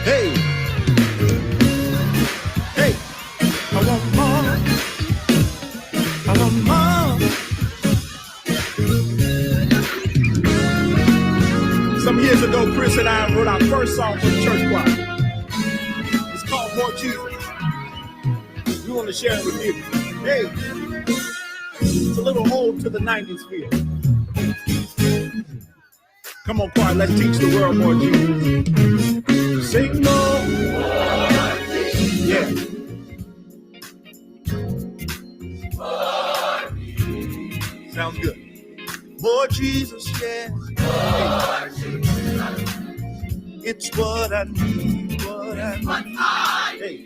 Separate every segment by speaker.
Speaker 1: Hey, hey, I want more. I want more. Some years ago, Chris and I wrote our first song for the church choir. It's called More Jesus. We want to share it with you. Hey, it's a little old to the 90s feel. Come on, choir, let's teach the world more Jesus. Sing more. Yeah. Sounds good. More Jesus, yeah. More Jesus. It's what I need, what I need. Hey.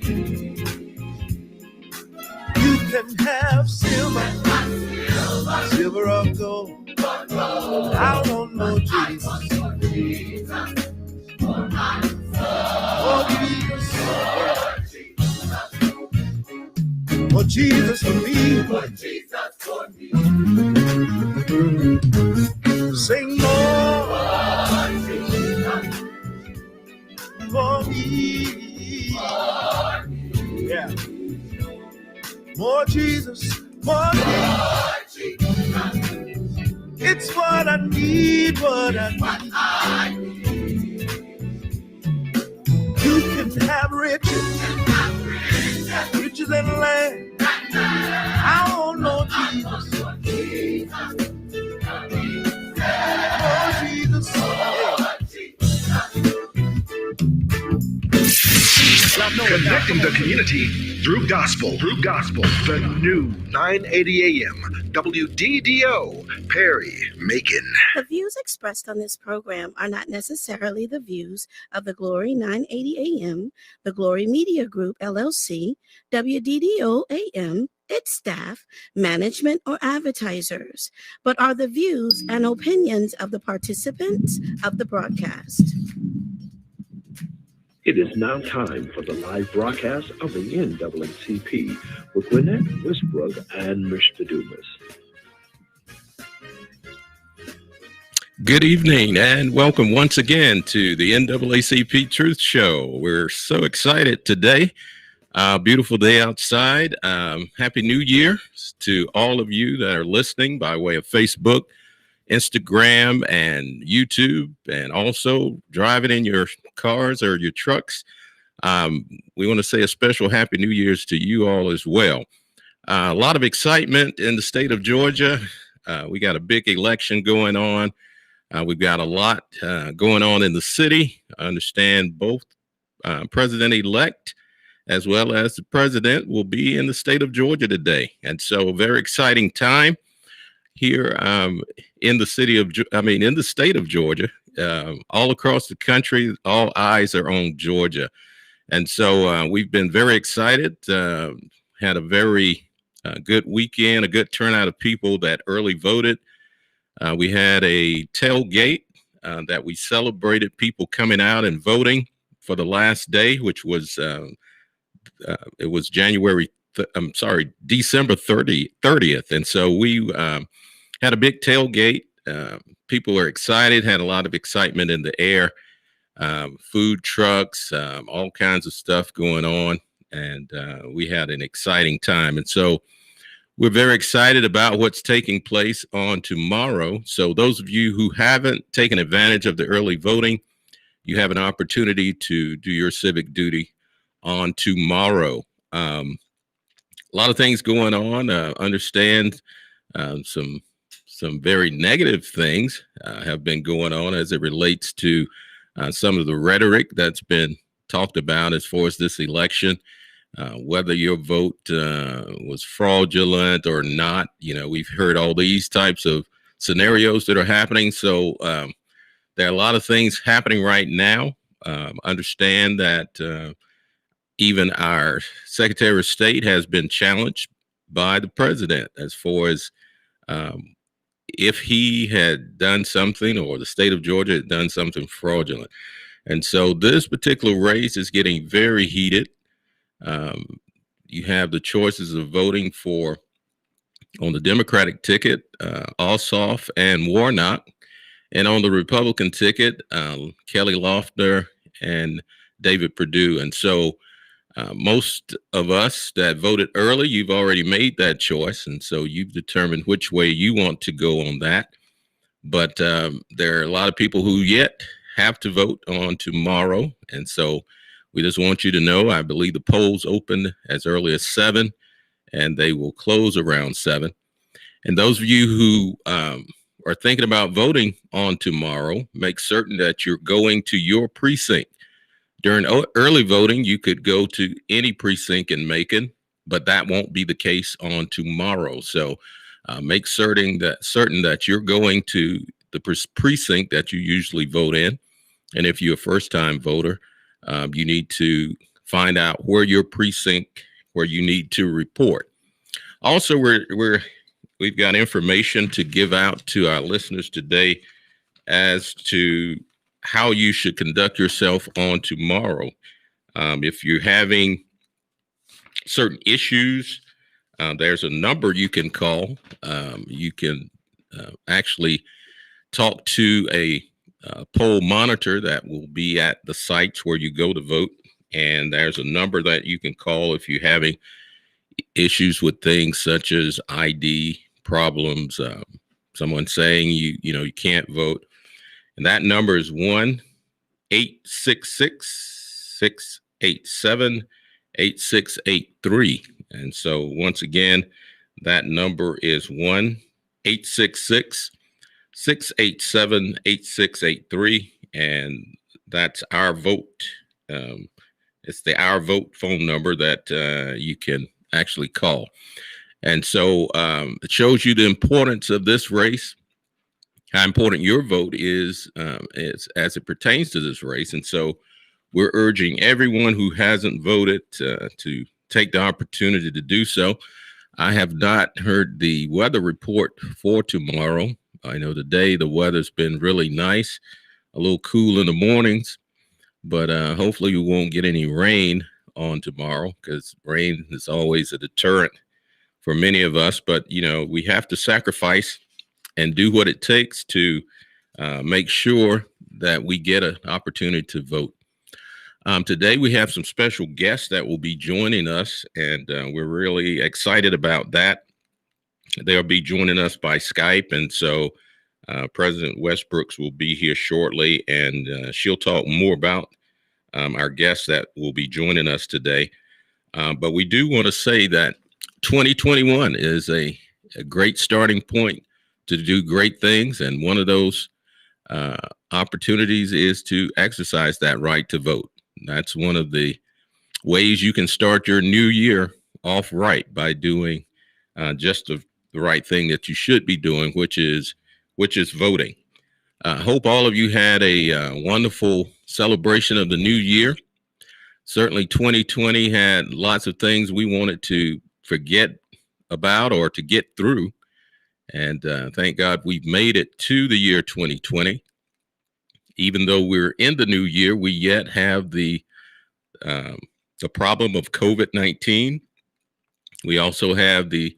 Speaker 1: You can have silver, silver or gold. I want more Jesus. More Jesus for me. More Jesus for me. Sing more for me. Yeah. More Jesus, more Jesus. It's what I need, what I need. You can have riches, riches and land. I want no Jesus. Oh, Jesus.
Speaker 2: Connecting the community through gospel. The new 980 AM WDDO Perry Macon.
Speaker 3: The views expressed on this program are not necessarily the views of the Glory 980 AM, the Glory Media Group LLC, WDDO AM, its staff, management, or advertisers, but are the views and opinions of the participants of the broadcast.
Speaker 4: It is now time for the live broadcast of the NAACP with Gwenette, Westbrooks, and Mr. Dumas.
Speaker 5: Good evening and welcome once again to the NAACP Truth Show. We're so excited today. Beautiful day outside. Happy New Year to all of you that are listening by way of Facebook, Instagram, and YouTube, and also driving in your cars or your trucks. We want to say a special Happy New Year's to you all as well. A lot of excitement in the state of Georgia. We got a big election going on. We've got a lot going on in the city. I understand both president-elect as well as the president will be in the state of Georgia today. And so a very exciting time here in the state of Georgia. All across the country, all eyes are on Georgia. And so we've been very excited, had a very good weekend, a good turnout of people that early voted. We had a tailgate that we celebrated people coming out and voting for the last day, which was, it was December 30th. And so we had a big tailgate. People were excited, had a lot of excitement in the air, food trucks, all kinds of stuff going on. And we had an exciting time. And so we're very excited about what's taking place on tomorrow. So those of you who haven't taken advantage of the early voting, you have an opportunity to do your civic duty on tomorrow. A lot of things going on. Understand some very negative things have been going on as it relates to some of the rhetoric that's been talked about as far as this election. Whether your vote was fraudulent or not, we've heard all these types of scenarios that are happening. So there are a lot of things happening right now. Understand that even our Secretary of State has been challenged by the president as far as if he had done something or the state of Georgia had done something fraudulent. And so this particular race is getting very heated. You have the choices of voting for On the Democratic ticket, Ossoff and Warnock. And on the Republican ticket, Kelly Loeffler and David Perdue. And so most of us that voted early, you've already made that choice. And so you've determined which way you want to go on that. But there are a lot of people who yet have to vote on tomorrow. And so we just want you to know, I believe the polls open as early as 7 and they will close around 7. And those of you who are thinking about voting on tomorrow, make certain that you're going to your precinct. During early voting, you could go to any precinct in Macon, but that won't be the case on tomorrow. So make certain that you're going to the precinct that you usually vote in. And if you're a first-time voter, you need to find out where your precinct, where you need to report. Also, we've got information to give out to our listeners today as to how you should conduct yourself on tomorrow. If you're having certain issues, there's a number you can call. You can actually talk to a poll monitor that will be at the sites where you go to vote. And there's a number that you can call if you're having issues with things such as ID problems, someone saying you can't vote. And that number is 1-866-687-8683. And so once again, that number is 1-866-687-8683. And that's our vote. It's the Our Vote phone number that you can actually call. And so it shows you the importance of this race, how important your vote is as it pertains to this race. And so we're urging everyone who hasn't voted to take the opportunity to do so. I have not heard the weather report for tomorrow. I know today the weather's been really nice, a little cool in the mornings, but hopefully we won't get any rain on tomorrow, because rain is always a deterrent for many of us. But, we have to sacrifice and do what it takes to make sure that we get an opportunity to vote. Today, we have some special guests that will be joining us, and we're really excited about that. They'll be joining us by Skype, and so President Westbrooks will be here shortly, and she'll talk more about our guests that will be joining us today. But we do want to say that 2021 is a great starting point to do great things. And one of those opportunities is to exercise that right to vote. That's one of the ways you can start your new year off right, by doing just the right thing that you should be doing, which is voting. I hope all of you had a wonderful celebration of the new year. Certainly 2020 had lots of things we wanted to forget about or to get through. And thank God we've made it to the year 2020. Even though we're in the new year, we yet have the problem of COVID-19. We also have the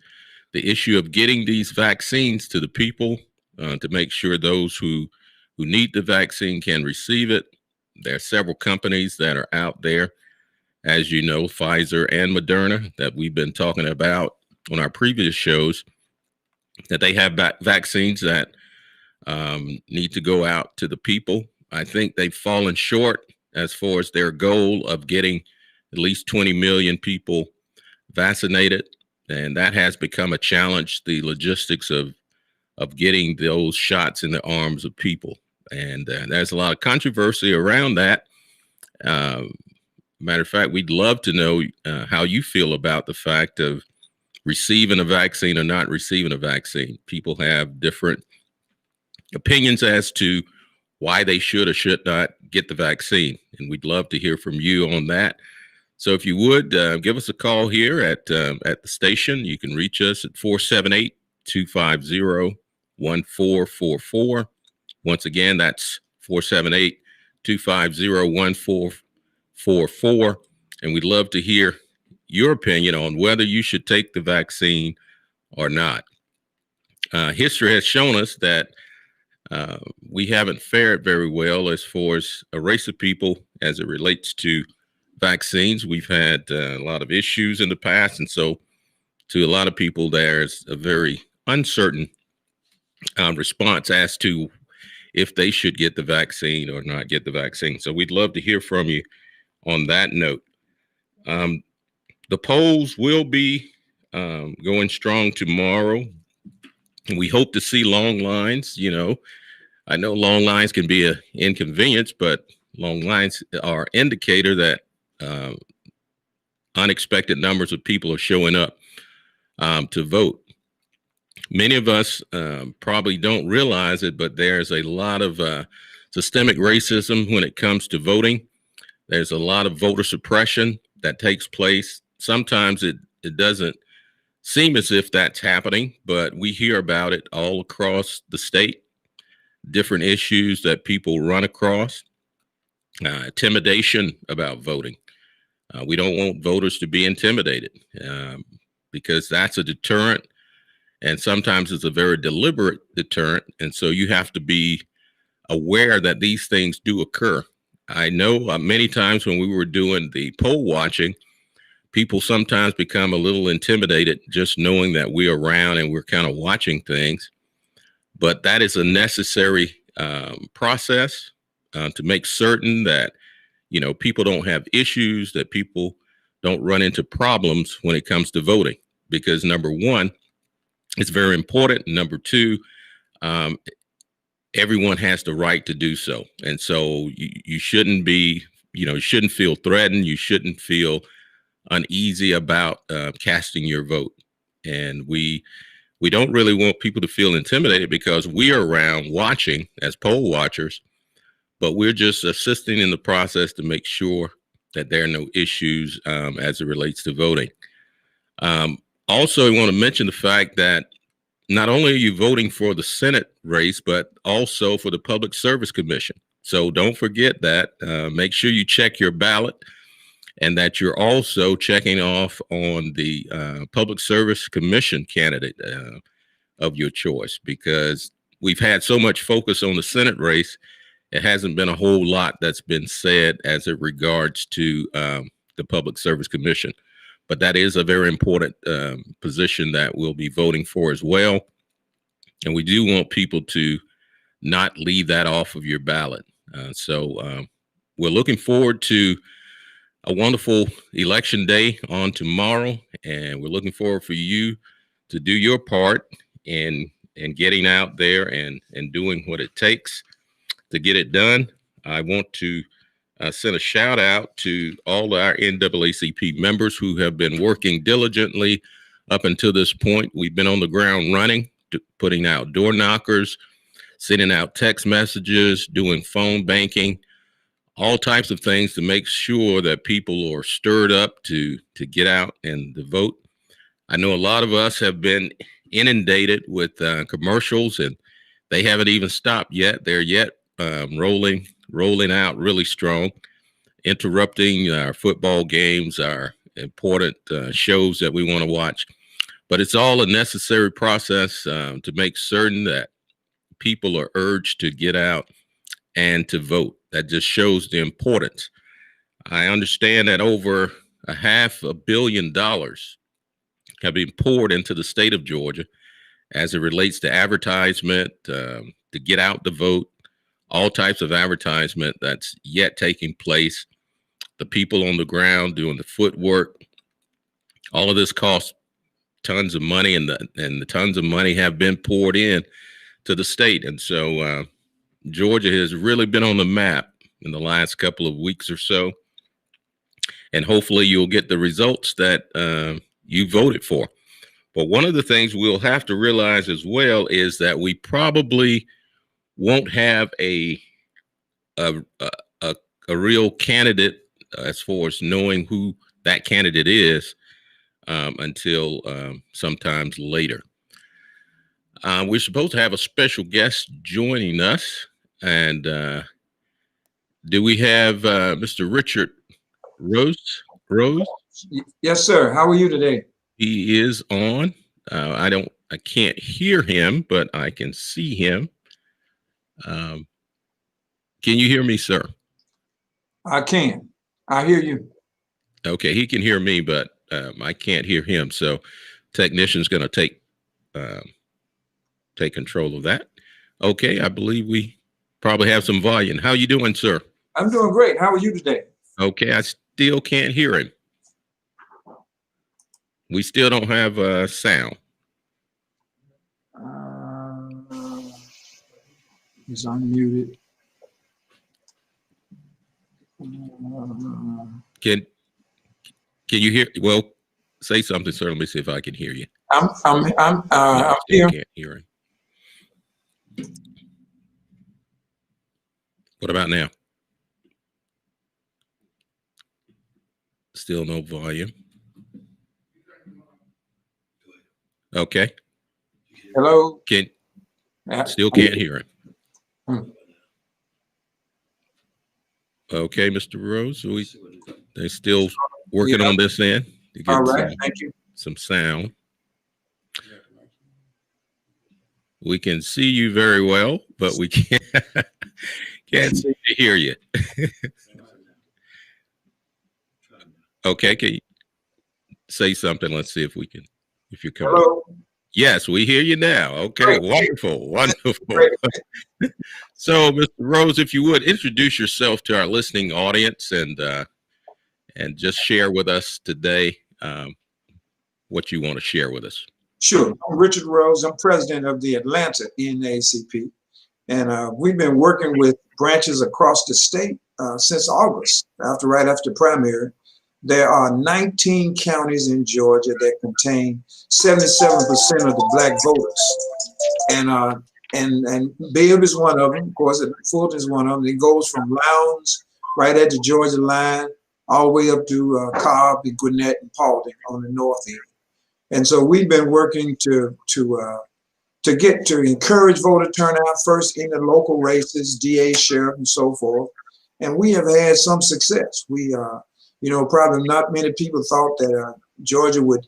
Speaker 5: issue of getting these vaccines to the people to make sure those who need the vaccine can receive it. There are several companies that are out there, as you know, Pfizer and Moderna, that we've been talking about on our previous shows, that they have vaccines that need to go out to the people. I think they've fallen short as far as their goal of getting at least 20 million people vaccinated. And that has become a challenge, the logistics of getting those shots in the arms of people. And there's a lot of controversy around that. Matter of fact, we'd love to know how you feel about the fact of receiving a vaccine or not receiving a vaccine. People have different opinions as to why they should or should not get the vaccine. And we'd love to hear from you on that. So if you would, give us a call here at the station. You can reach us at 478-250-1444. Once again, that's 478-250-1444. And we'd love to hear your opinion on whether you should take the vaccine or not. history has shown us that we haven't fared very well as far as a race of people as it relates to vaccines. We've had a lot of issues in the past. And so to a lot of people, there's a very uncertain response as to if they should get the vaccine or not get the vaccine. So we'd love to hear from you on that note. The polls will be going strong tomorrow. And we hope to see long lines. You know, I know long lines can be an inconvenience, but long lines are indicator that unexpected numbers of people are showing up to vote. Many of us probably don't realize it, but there's a lot of systemic racism when it comes to voting. There's a lot of voter suppression that takes place. Sometimes it doesn't seem as if that's happening, but we hear about it all across the state, different issues that people run across, intimidation about voting. We don't want voters to be intimidated because that's a deterrent, and sometimes it's a very deliberate deterrent, and so you have to be aware that these things do occur. I know many times when we were doing the poll watching, people sometimes become a little intimidated just knowing that we're around and we're kind of watching things. But that is a necessary process to make certain that, you know, people don't have issues, that people don't run into problems when it comes to voting. Because number one, it's very important. Number two, everyone has the right to do so. And so you shouldn't be, you know, you shouldn't feel threatened. You shouldn't feel uneasy about casting your vote. And we don't really want people to feel intimidated because we are around watching as poll watchers, but we're just assisting in the process to make sure that there are no issues as it relates to voting. Also, I want to mention the fact that not only are you voting for the Senate race, but also for the Public Service Commission. So don't forget that. Make sure you check your ballot, and that you're also checking off on the Public Service Commission candidate of your choice, because we've had so much focus on the Senate race. It hasn't been a whole lot that's been said as it regards to the Public Service Commission. But that is a very important position that we'll be voting for as well. And we do want people to not leave that off of your ballot. So we're looking forward to a wonderful election day on tomorrow, and we're looking forward for you to do your part in getting out there and doing what it takes to get it done. I want to send a shout out to all our NAACP members who have been working diligently up until this point. We've been on the ground running, putting out door knockers, sending out text messages, doing phone banking, all types of things to make sure that people are stirred up to get out and to vote. I know a lot of us have been inundated with commercials, and they haven't even stopped yet. They're yet rolling out really strong, interrupting our football games, our important shows that we want to watch. But it's all a necessary process to make certain that people are urged to get out and to vote. That just shows the importance. I understand that over $500 million have been poured into the state of Georgia as it relates to advertisement, to get out the vote, all types of advertisement that's yet taking place. The people on the ground doing the footwork, all of this costs tons of money, and the tons of money have been poured in to the state. And so Georgia has really been on the map in the last couple of weeks or so. And hopefully you'll get the results that you voted for. But one of the things we'll have to realize as well is that we probably won't have a real candidate as far as knowing who that candidate is until sometimes later. We're supposed to have a special guest joining us, and do we have Mr. Richard Rose?
Speaker 6: Yes, sir. How are you today?
Speaker 5: He is on. I I can't hear him, but I can see him. Can you hear me, sir?
Speaker 6: I can. I hear you.
Speaker 5: Okay, he can hear me, but I can't hear him. So technician's going to take control of that. Okay, I believe we probably have some volume. How you doing, sir?
Speaker 6: I'm doing great. How are you today?
Speaker 5: Okay, I still can't hear him. We still don't have sound.
Speaker 6: He's unmuted.
Speaker 5: Can you hear? Well, say something, sir. Let me see if I can hear you.
Speaker 6: I'm
Speaker 5: I
Speaker 6: here.
Speaker 5: can't hear him. What about now? Still no volume. Okay.
Speaker 6: Hello.
Speaker 5: Still can't hear him.
Speaker 6: Hmm.
Speaker 5: Okay, Mr. Rose, they're still working on this end to get
Speaker 6: All right. Thank you.
Speaker 5: some sound. We can see you very well, but we can't seem to hear you. Okay, can you say something? Let's see if we can, if you're coming.
Speaker 6: Hello.
Speaker 5: Yes, we hear you now. Okay,
Speaker 6: Great.
Speaker 5: wonderful, wonderful.
Speaker 6: Great.
Speaker 5: So, Mr. Rose, if you would introduce yourself to our listening audience and just share with us today what you want to share with us.
Speaker 6: Sure. I'm Richard Rose. I'm president of the Atlanta NAACP. And we've been working with branches across the state since August, right after primary. There are 19 counties in Georgia that contain 77% of the Black voters. And Bibb is one of them. Of course, Fulton is one of them. It goes from Lowndes, right at the Georgia line, all the way up to Cobb and Gwenette and Paulding on the north end. And so we've been working to encourage voter turnout first in the local races, DA, sheriff, and so forth. And we have had some success. We, probably not many people thought that Georgia would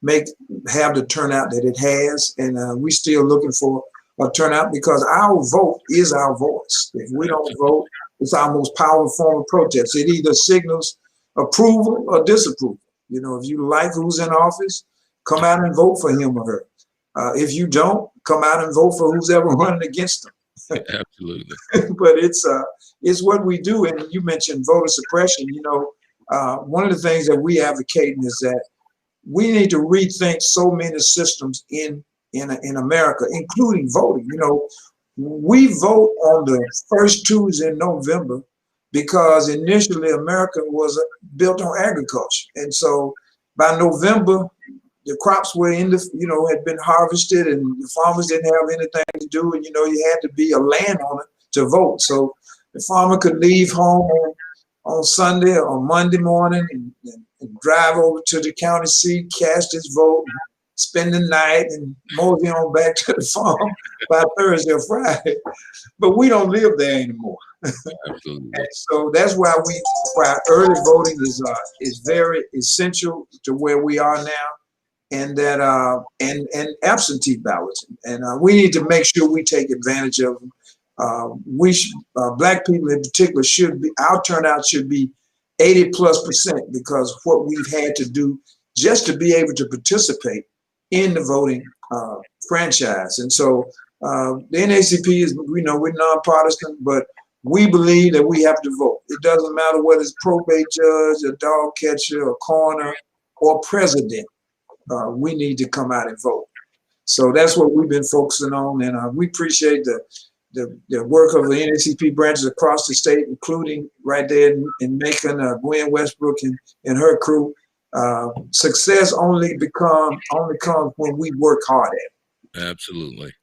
Speaker 6: have the turnout that it has. And we're still looking for a turnout because our vote is our voice. If we don't vote, it's our most powerful form of protest. It either signals approval or disapproval. If you like who's in office, come out and vote for him or her. If you don't, come out and vote for who's ever running against them.
Speaker 5: Absolutely.
Speaker 6: But it's what we do. And you mentioned voter suppression. One of the things that we advocate is that we need to rethink so many systems in America, including voting. We vote on the first Tuesday in November because initially America was built on agriculture. And so by November, the crops were had been harvested and the farmers didn't have anything to do. And, you had to be a landowner to vote. So the farmer could leave home on Sunday or Monday morning and drive over to the county seat, cast his vote, spend the night and mosey on back to the farm by Thursday or Friday. But we don't live there anymore.
Speaker 5: Absolutely.
Speaker 6: And so that's why early voting is very essential to where we are now. And that and absentee ballots, and we need to make sure we take advantage of them. Black people in particular our turnout should be 80+% because what we've had to do just to be able to participate in the voting franchise. And so the NAACP is, we're nonpartisan, but we believe that we have to vote. It doesn't matter whether it's probate judge, a dog catcher, a coroner, or president. We need to come out and vote. So that's what we've been focusing on. And we appreciate the work of the NAACP branches across the state, including right there in Macon, Gwen Westbrook and her crew. Success only comes when we work hard at it.
Speaker 5: Absolutely.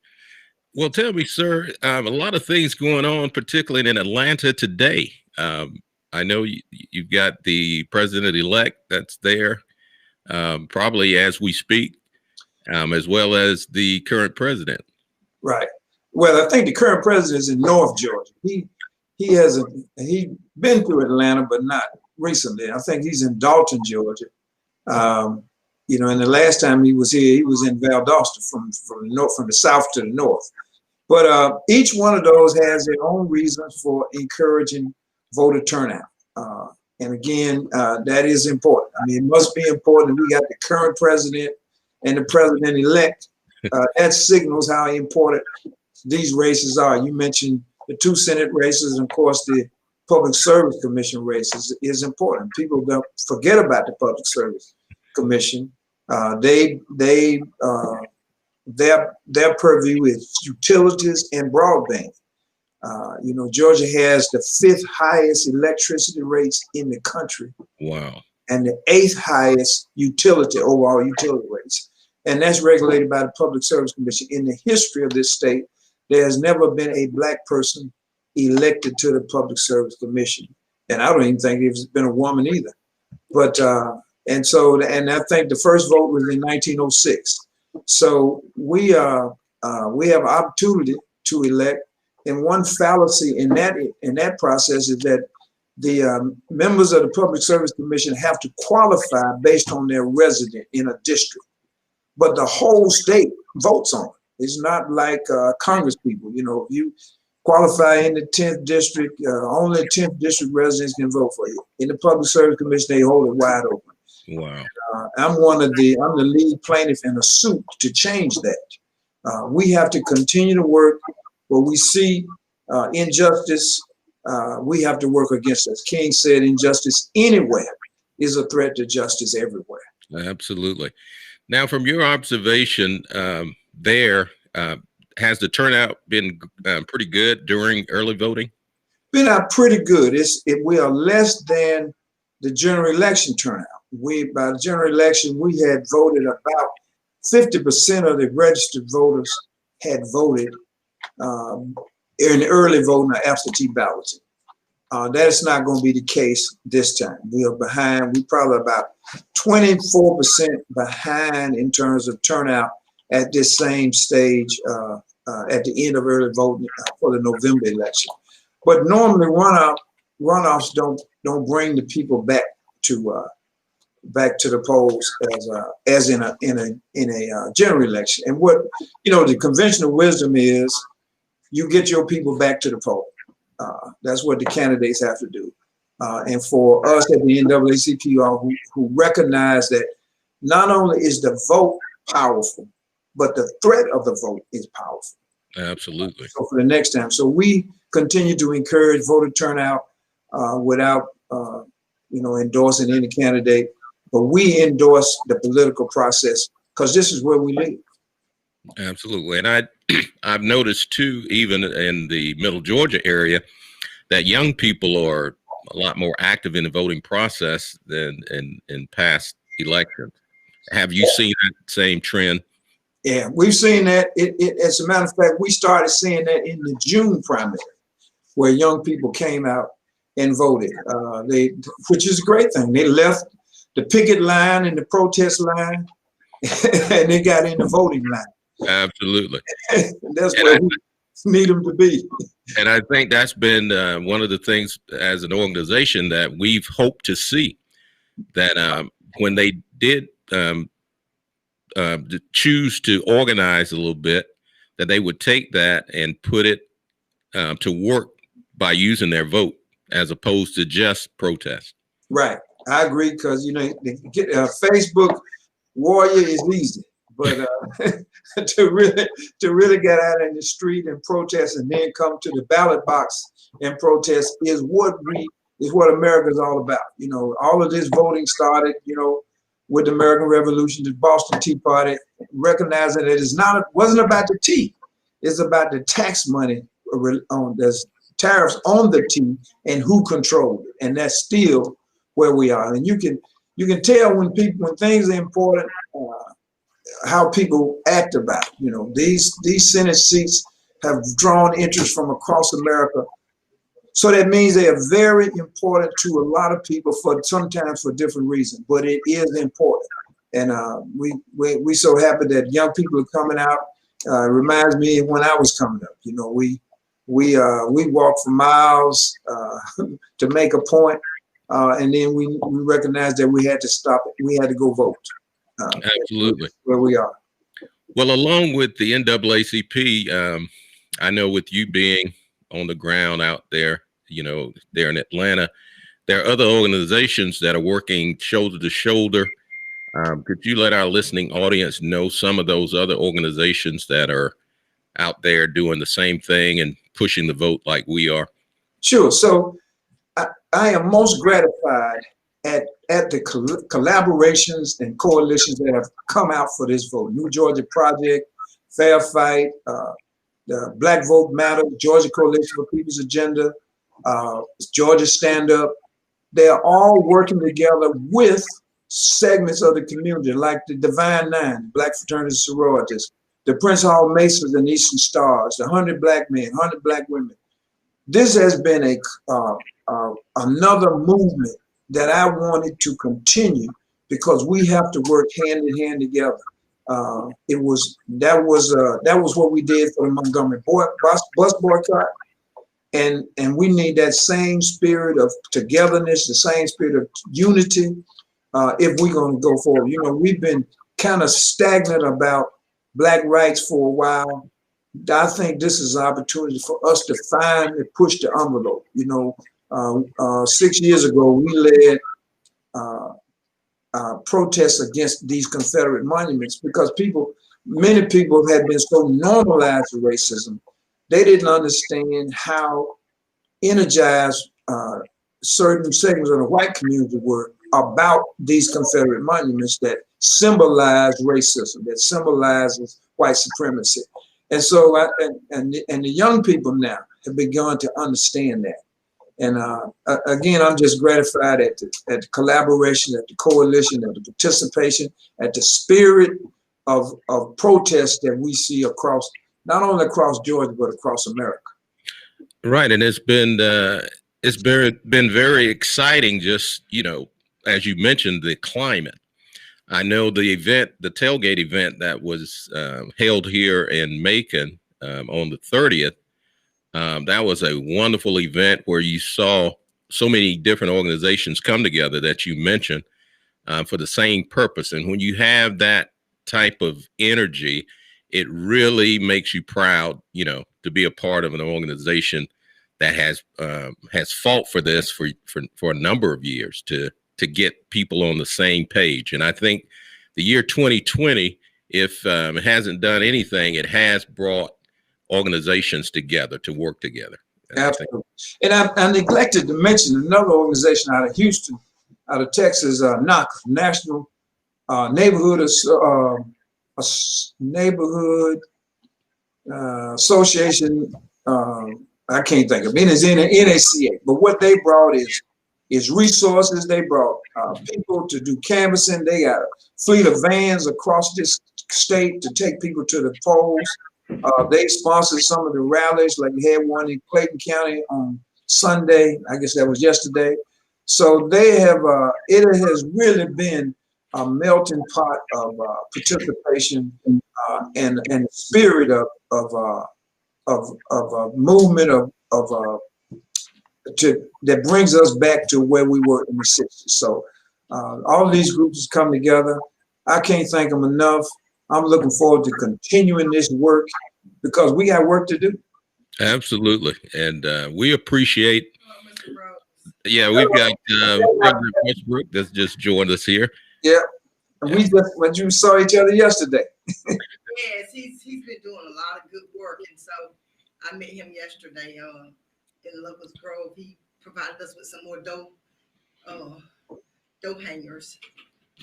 Speaker 5: Well, tell me, sir, a lot of things going on, particularly in Atlanta today. I know you've got the president-elect that's there. Probably as we speak, as well as the current president. Right.
Speaker 6: Well, I think the current president is in North Georgia. He been to Atlanta, but not recently. I think he's in Dalton, Georgia. You know, and the last time he was here, he was in Valdosta from the south to the north. But each one of those has their own reasons for encouraging voter turnout. And again, that is important. I mean, it must be important. We got the current president and the president-elect. That signals how important these races are. You mentioned the 2 Senate races, and of course, the Public Service Commission races is important. People don't forget about the Public Service Commission. Their purview is utilities and broadband. You know, Georgia has the 5th highest electricity rates in the country.
Speaker 5: Wow.
Speaker 6: And the 8th highest overall utility rates. And that's regulated by the Public Service Commission. In the history of this state, there has never been a Black person elected to the Public Service Commission. And I don't even think there's been a woman either. But, and I think the first vote was in 1906. So we have opportunity to elect. And one fallacy in that process is that the members of the Public Service Commission have to qualify based on their resident in a district. But the whole state votes on it. It's not like Congress people. You know, if you qualify in the 10th district, only 10th district residents can vote for you. In the Public Service Commission, they hold it wide open.
Speaker 5: Wow.
Speaker 6: I'm the lead plaintiff in a suit to change that. We have to continue to work where we see injustice. We have to work against it. As King said, injustice anywhere is a threat to justice everywhere.
Speaker 5: Absolutely. Now, from your observation has the turnout been pretty good during early voting?
Speaker 6: Been out pretty good. We are less than the general election turnout. By the general election, we had voted about 50% of the registered voters had voted in early voting or absentee balloting. That's not going to be the case this time. We are behind. We're probably about 24% behind in terms of turnout at this same stage at the end of early voting for the November election. But normally runoffs don't bring the people back to the polls as in a general election. And what the conventional wisdom is, you get your people back to the poll. That's what the candidates have to do. And for us at the NAACP who recognize that not only is the vote powerful, but the threat of the vote is powerful.
Speaker 5: Absolutely.
Speaker 6: So for the next time. So we continue to encourage voter turnout without endorsing any candidate, but we endorse the political process because this is where we live.
Speaker 5: Absolutely. And I've noticed too, even in the middle Georgia area, that young people are a lot more active in the voting process than in past elections. Have you seen that same trend?
Speaker 6: Yeah, we've seen that. As a matter of fact, we started seeing that in the June primary, where young people came out and voted. Which is a great thing. They left the picket line and the protest line, and they got in the voting line.
Speaker 5: Absolutely.
Speaker 6: That's where we need them to be.
Speaker 5: And I think that's been one of the things as an organization that we've hoped to see, that when they did choose to organize a little bit, that they would take that and put it to work by using their vote as opposed to just protest. Right.
Speaker 6: I agree, because Facebook warrior is easy, but to really get out in the street and protest and then come to the ballot box and protest is what America's all about. All of this voting started, with the American Revolution, the Boston Tea Party, recognizing that it wasn't about the tea. It's about the tax money there's tariffs on the tea and who controlled it. And that's still where we are. And you can tell when things are important, how people act about it. These Senate seats have drawn interest from across America. So that means they are very important to a lot of people sometimes for different reasons, but it is important. And we so happy that young people are coming out. Reminds me of when I was coming up. We walked for miles to make a point, and then we recognized that we had to stop it. We had to go vote.
Speaker 5: Absolutely.
Speaker 6: Where we are.
Speaker 5: Well, along with the NAACP, I know with you being on the ground out there, there in Atlanta, there are other organizations that are working shoulder to shoulder. Could you let our listening audience know some of those other organizations that are out there doing the same thing and pushing the vote like we are?
Speaker 6: Sure. So I am most gratified at the collaborations and coalitions that have come out for this vote. New Georgia Project, Fair Fight, the Black Vote Matter, Georgia Coalition for People's Agenda, Georgia Stand Up. They are all working together with segments of the community, like the Divine Nine, Black Fraternities and Sororities, the Prince Hall Masons and Eastern Stars, the 100 Black Men, 100 Black Women. This has been another movement that I wanted to continue because we have to work hand in hand together. That was what we did for the Montgomery bus boycott, and we need that same spirit of togetherness, the same spirit of unity, if we're going to go forward. We've been kind of stagnant about Black rights for a while. I think this is an opportunity for us to finally push the envelope. 6 years ago, we led protests against these Confederate monuments because many people had been so normalized to racism, they didn't understand how energized certain segments of the white community were about these Confederate monuments that symbolize racism, that symbolizes white supremacy. And so, and the young people now have begun to understand that. And again, I'm just gratified at the collaboration, at the coalition, at the participation, at the spirit of protest that we see across, not only across Georgia, but across America.
Speaker 5: Right. And it's been very exciting, just, as you mentioned, the climate. I know the tailgate event that was held here in Macon on the 30th, that was a wonderful event where you saw so many different organizations come together that you mentioned for the same purpose. And when you have that type of energy, it really makes you proud, to be a part of an organization that has fought for this for a number of years to get people on the same page. And I think the year 2020, if it hasn't done anything, it has brought organizations together to work together.
Speaker 6: Absolutely. And I neglected to mention another organization out of Houston, out of Texas, NAACP, National Neighborhood Association. I can't think of it. It's in NAACP. But what they brought is resources. They brought people to do canvassing. They got a fleet of vans across this state to take people to the polls. They sponsored some of the rallies, like we had one in Clayton County on Sunday. I guess that was yesterday. So they have, it has really been a melting pot of participation and the spirit of a movement that brings us back to where we were in the 60s. So all of these groups come together. I can't thank them enough. I'm looking forward to continuing this work because we got work to do.
Speaker 5: Absolutely. And we appreciate, we've got President Westbrook that's just joined us here.
Speaker 6: Yeah. And when you saw each other yesterday.
Speaker 7: Yes, he's been doing a lot of good work. And so I met him yesterday in Locust Grove. He provided us with some more dope hangers.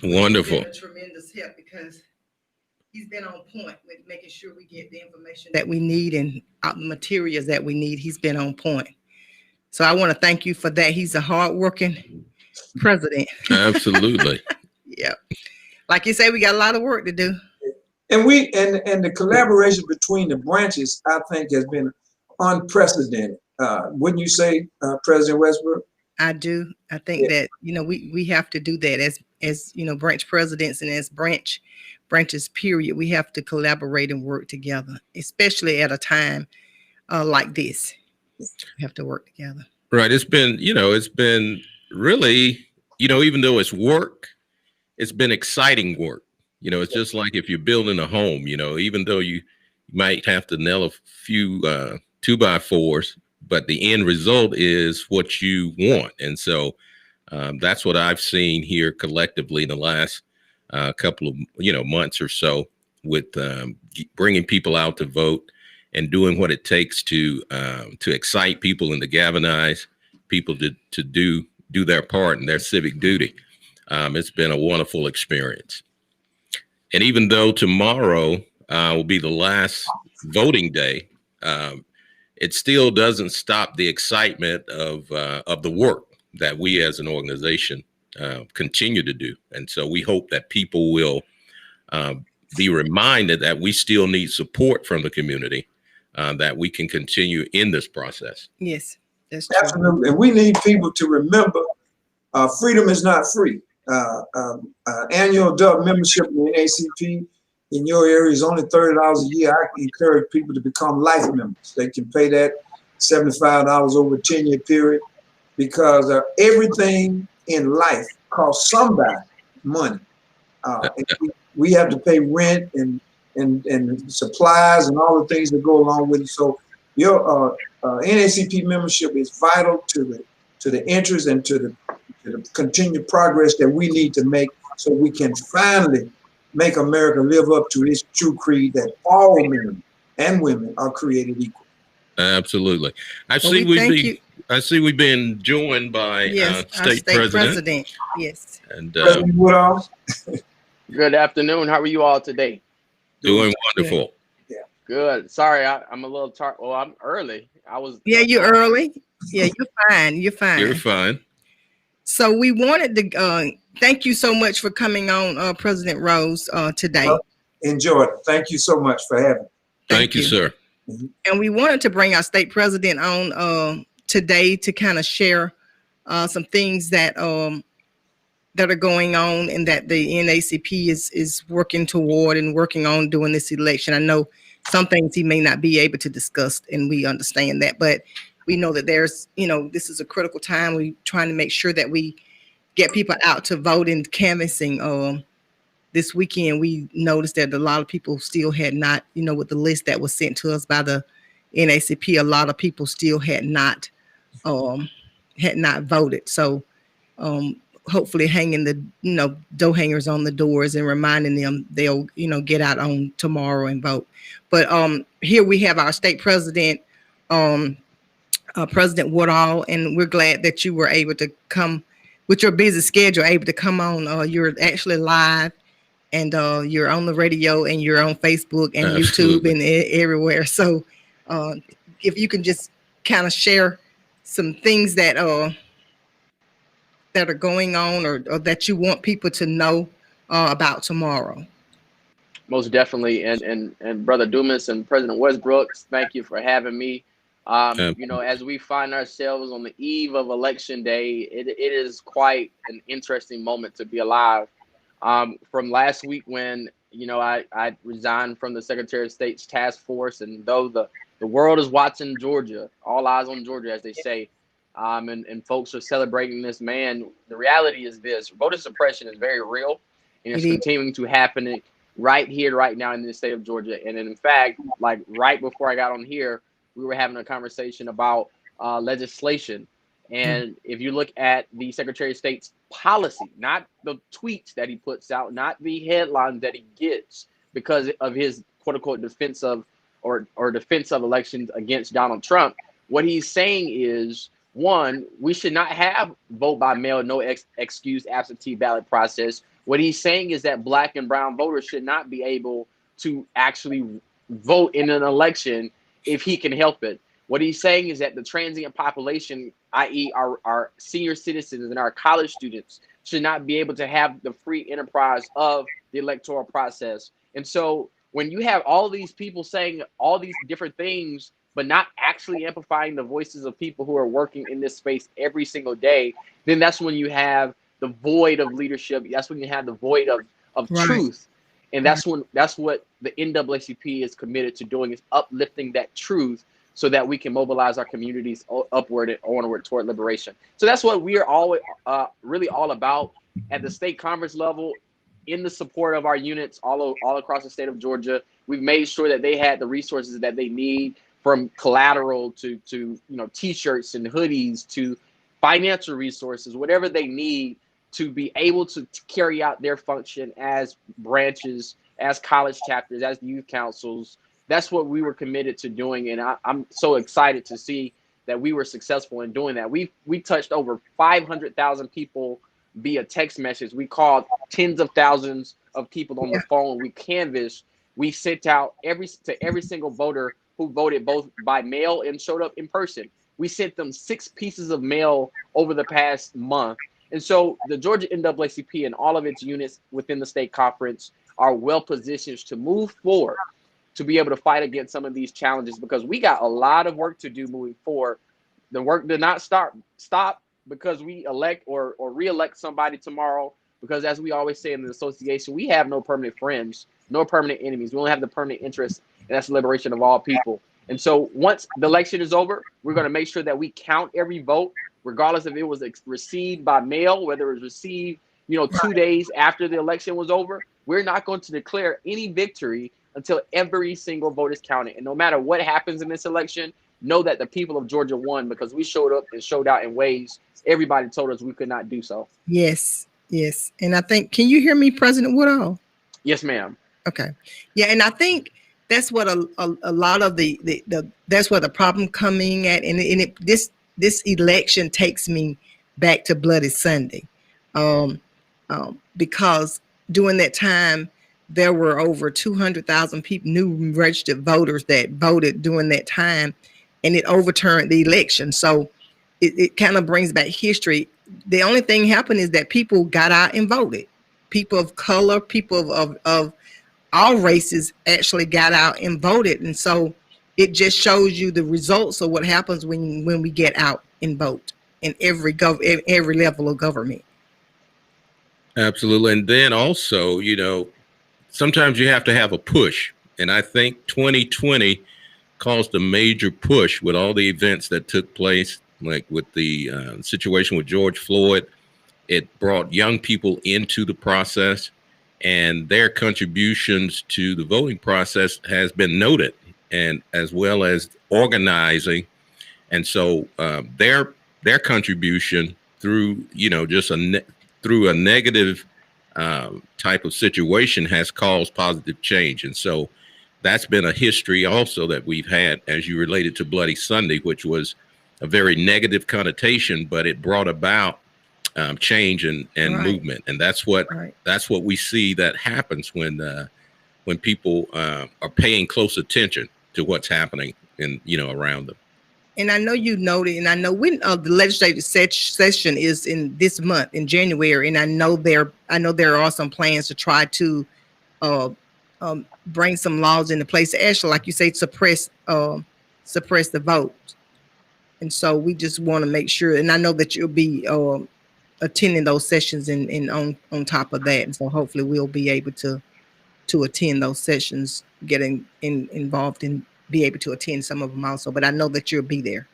Speaker 5: Wonderful.
Speaker 7: It's been a tremendous help because he's been on point with making sure we get the information that we need and the materials that we need. He's been on point. So I want to thank you for that. He's a hardworking president.
Speaker 5: Absolutely.
Speaker 7: Yeah. Like you say, we got a lot of work to do.
Speaker 6: And and the collaboration between the branches, I think, has been unprecedented. Wouldn't you say, President Westbrook?
Speaker 7: I do. I think that, we have to do that as branch presidents and as branches, period. We have to collaborate and work together, especially at a time like this. We have to work together.
Speaker 5: Right. It's been really, even though it's work, it's been exciting work. You know, it's just like if you're building a home, you know, even though you might have to nail a few 2x4s, but the end result is what you want. And so that's what I've seen here collectively in the last couple of, months or so with bringing people out to vote and doing what it takes to excite people and to galvanize people to do their part in their civic duty. It's been a wonderful experience. And even though tomorrow will be the last voting day, it still doesn't stop the excitement of the work that we as an organization continue to do. And so we hope that people will be reminded that we still need support from the community, that we can continue in this process.
Speaker 7: Yes, that's true.
Speaker 6: Absolutely. And we need people to remember freedom is not free. Annual adult membership in the NAACP in your area is only $30 a year. I encourage people to become life members. They can pay that $75 over a 10-year period, because everything in life costs somebody money. And we have to pay rent and supplies and all the things that go along with it. So your NAACP membership is vital to the interest and to the continued progress that we need to make, so we can finally make America live up to its true creed that all men and women are created equal.
Speaker 5: Absolutely. I see we've been joined by state president.
Speaker 7: Yes.
Speaker 5: And
Speaker 6: President Woodall.
Speaker 8: Good afternoon. How are you all today?
Speaker 5: Doing wonderful.
Speaker 6: Yeah.
Speaker 8: Good. Sorry, I'm a little tired. Well, I'm early.
Speaker 7: Yeah, you're early. Yeah, you're fine. You're fine.
Speaker 5: You're fine.
Speaker 7: So we wanted to thank you so much for coming on, President Rose, today.
Speaker 6: Well, enjoyed it. Thank you so much for having me.
Speaker 5: Thank you, sir.
Speaker 7: And we wanted to bring our state president on today to kind of share some things that are going on and that the NAACP is working toward and working on during this election. I know some things he may not be able to discuss, and we understand that, but we know that there's, this is a critical time. We're trying to make sure that we get people out to vote and canvassing. This weekend, we noticed that a lot of people still had not, with the list that was sent to us by the NAACP, a lot of people still had not voted. So hopefully hanging the, door hangers on the doors and reminding them they'll, get out on tomorrow and vote. But here we have our state president, President Woodall, and we're glad that you were able to come with your busy schedule, able to come on. You're actually live, and you're on the radio, and you're on Facebook and
Speaker 5: Absolutely.
Speaker 7: YouTube and everywhere. So if you can just kind of share some things that are going on or that you want people to know about tomorrow.
Speaker 8: Most definitely. And Brother Dumas and President Westbrooks, thank you for having me. As we find ourselves on the eve of Election Day, it is quite an interesting moment to be alive. From last week when, I resigned from the Secretary of State's task force, and though the world is watching Georgia, all eyes on Georgia, as they say, and folks are celebrating this man, the reality is this: voter suppression is very real, and it's continuing to happen right here, right now in the state of Georgia. And in fact, like right before I got on here, we were having a conversation about legislation. And if you look at the Secretary of State's policy, not the tweets that he puts out, not the headlines that he gets because of his quote unquote defense of elections against Donald Trump, what he's saying is, one, we should not have vote by mail, no excuse absentee ballot process. What he's saying is that Black and brown voters should not be able to actually vote in an election if he can help it. What he's saying is that the transient population, i.e. our senior citizens and our college students, should not be able to have the free enterprise of the electoral process. And so when you have all these people saying all these different things, but not actually amplifying the voices of people who are working in this space every single day, then that's when you have the void of leadership. That's when you have the void of
Speaker 7: Right.
Speaker 8: truth. And that's what the NAACP is committed to doing, is uplifting that truth so that we can mobilize our communities upward and onward toward liberation. So that's what we are always really all about at the state conference level. in the support of our units all across the state of Georgia. We've made sure that they had the resources that they need, from collateral to T-shirts and hoodies to financial resources, whatever they need to be able to carry out their function as branches, as college chapters, as youth councils. That's what we were committed to doing, and I'm so excited to see that we were successful in doing that. We touched over 500,000 people via text message. We called tens of thousands of people on the phone. We canvassed. We sent out to every single voter who voted both by mail and showed up in person. We sent them 6 pieces of mail over the past month. And so the Georgia NAACP and all of its units within the state conference are well positioned to move forward to be able to fight against some of these challenges, because we got a lot of work to do moving forward. The work did not stop because we elect or re-elect somebody tomorrow, because as we always say in the association, we have no permanent friends, no permanent enemies. We only have the permanent interest, and that's the liberation of all people. And so once the election is over, we're going to make sure that we count every vote, regardless if it was received by mail, whether it was received 2 days after the election was over. We're not going to declare any victory until every single vote is counted. And no matter what happens in this election, know that the people of Georgia won, because we showed up and showed out in ways everybody told us we could not do so.
Speaker 7: Yes. And I think, can you hear me, President Woodall?
Speaker 8: Yes, ma'am.
Speaker 7: Okay. Yeah, and I think that's what a lot of the that's where the problem coming at, and this election takes me back to Bloody Sunday, because during that time there were over 200,000 people, new registered voters, that voted during that time, and it overturned the election. So it kind of brings back history. The only thing happened is that people got out and voted. People of color, people of all races actually got out and voted. And so it just shows you the results of what happens when we get out and vote in every level of government.
Speaker 5: Absolutely. And then also, sometimes you have to have a push. And I think 2020 caused a major push with all the events that took place, like with the situation with George Floyd. It brought young people into the process, and their contributions to the voting process has been noted, and as well as organizing. And so their contribution through, through a negative type of situation has caused positive change. And so that's been a history also that we've had, as you related to Bloody Sunday, which was a very negative connotation, but it brought about change and right. movement. And that's what we see that happens when people are paying close attention to what's happening around them.
Speaker 7: And I know you noted, and I know when the legislative session is in this month, in January, and I know there are some plans to try to bring some laws into place to actually, like you say, suppress the vote. And so we just want to make sure, and I know that you'll be attending those sessions and on top of that. And so hopefully we'll be able to attend those sessions, getting involved and be able to attend some of them also. But I know that you'll be there.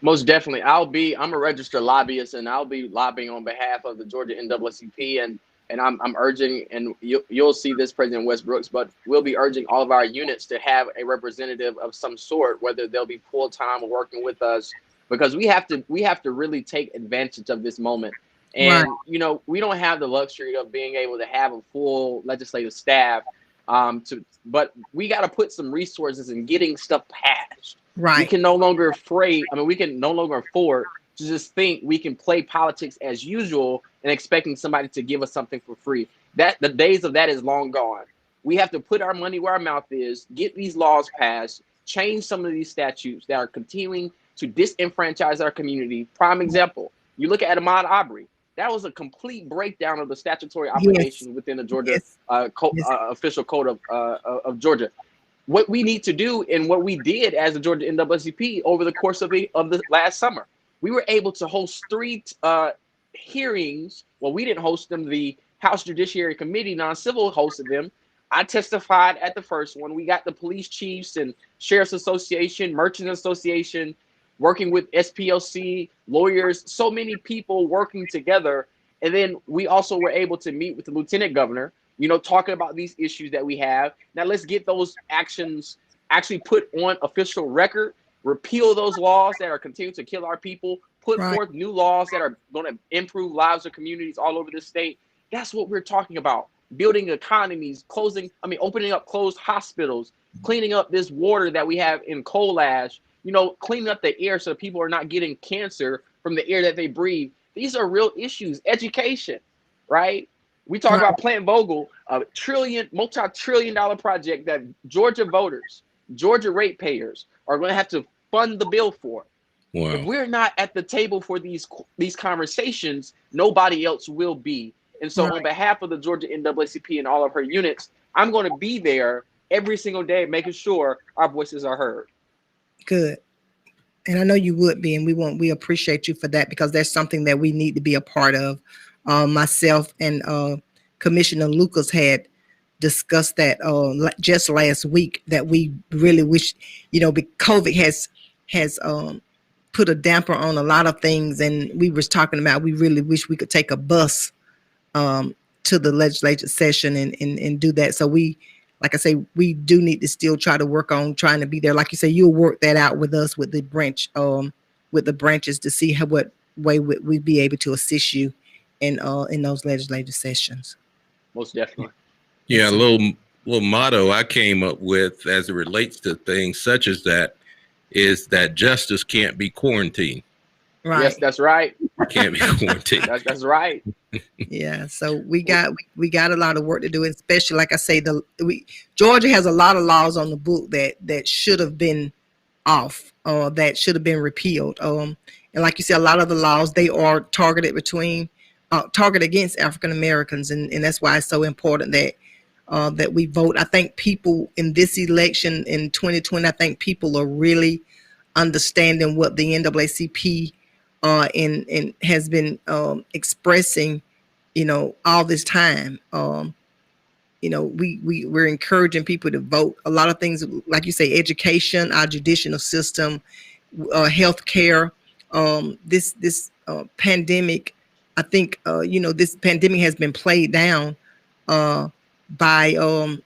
Speaker 8: Most definitely. I'm a registered lobbyist, and I'll be lobbying on behalf of the Georgia NAACP, and I'm urging, and you'll see this, President Westbrooks, but we'll be urging all of our units to have a representative of some sort, whether they'll be full-time or working with us, because we have to really take advantage of this moment. And, right. We don't have the luxury of being able to have a full legislative staff, but we got to put some resources in getting stuff passed.
Speaker 7: Right.
Speaker 8: We can no longer afford to just think we can play politics as usual and expecting somebody to give us something for free. The days of that is long gone. We have to put our money where our mouth is, get these laws passed, change some of these statutes that are continuing to disenfranchise our community. Prime example, you look at Ahmaud Arbery. That was a complete breakdown of the statutory obligations within the Georgia official code of Georgia. What we need to do, and what we did as the Georgia NAACP over the course of the last summer, we were able to host 3 hearings. Well, we didn't host them. The House Judiciary Committee, non-civil, hosted them. I testified at the first one. We got the police chiefs and Sheriff's Association, Merchants Association, working with SPLC, lawyers, so many people working together. And then we also were able to meet with the Lieutenant Governor. talking about these issues that we have. Now let's get those actions actually put on official record, repeal those laws that are continuing to kill our people, put forth new laws that are going to improve lives of communities all over the state. That's what we're talking about. Building economies, opening up closed hospitals, cleaning up this water that we have in coal ash, cleaning up the air so people are not getting cancer from the air that they breathe. These are real issues. Education, right? We talk about Plant Vogel, a multi-trillion-dollar project that Georgia voters, Georgia ratepayers are going to have to fund the bill for. Wow. If we're not at the table for these conversations, nobody else will be. And so on behalf of the Georgia NAACP and all of her units, I'm going to be there every single day, making sure our voices are heard.
Speaker 7: Good. And I know you would be, and we appreciate you for that, because that's something that we need to be a part of. Myself and Commissioner Lucas had discussed that just last week, that we really wish, COVID has put a damper on a lot of things, and we was talking about we really wish we could take a bus to the legislative session and do that. So we, like I say, we do need to still try to work on trying to be there. Like you say, you'll work that out with us, with the branches, to see what way we'd be able to assist you in those legislative sessions.
Speaker 8: Most definitely.
Speaker 5: Yeah, a little motto I came up with as it relates to things such as that is that justice can't be quarantined.
Speaker 7: Right.
Speaker 8: Yes, that's right.
Speaker 5: Can't be quarantined.
Speaker 8: That's right.
Speaker 7: Yeah, so we got a lot of work to do, especially, like I say, Georgia has a lot of laws on the book that should have been off, or that should have been repealed. And like you said, a lot of the laws, they are targeted against African Americans, and that's why it's so important that we vote. I think people in this election in 2020, I think people are really understanding what the NAACP and has been expressing, all this time. We're encouraging people to vote. A lot of things, like you say, education, our judicial system, healthcare. This pandemic, I think, this pandemic has been played down by on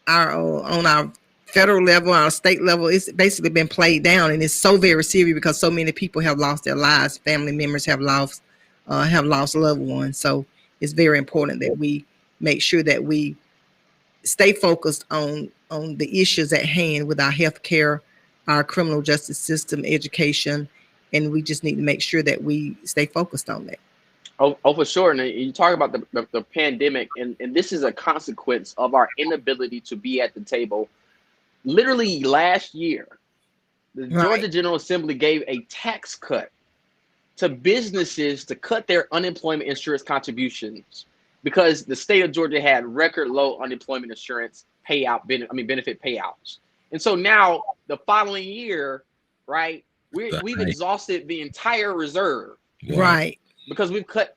Speaker 7: our federal level, our state level. It's basically been played down, and it's so very serious because so many people have lost their lives. Family members have lost loved ones. So it's very important that we make sure that we stay focused on the issues at hand with our health care, our criminal justice system, education, and we just need to make sure that we stay focused on that.
Speaker 8: Oh, for sure. And you talk about the pandemic, and this is a consequence of our inability to be at the table. Literally last year, the Georgia General Assembly gave a tax cut to businesses to cut their unemployment insurance contributions because the state of Georgia had record low unemployment insurance benefit payouts. And so now the following year, we've exhausted the entire reserve.
Speaker 7: Right.
Speaker 8: Because we've cut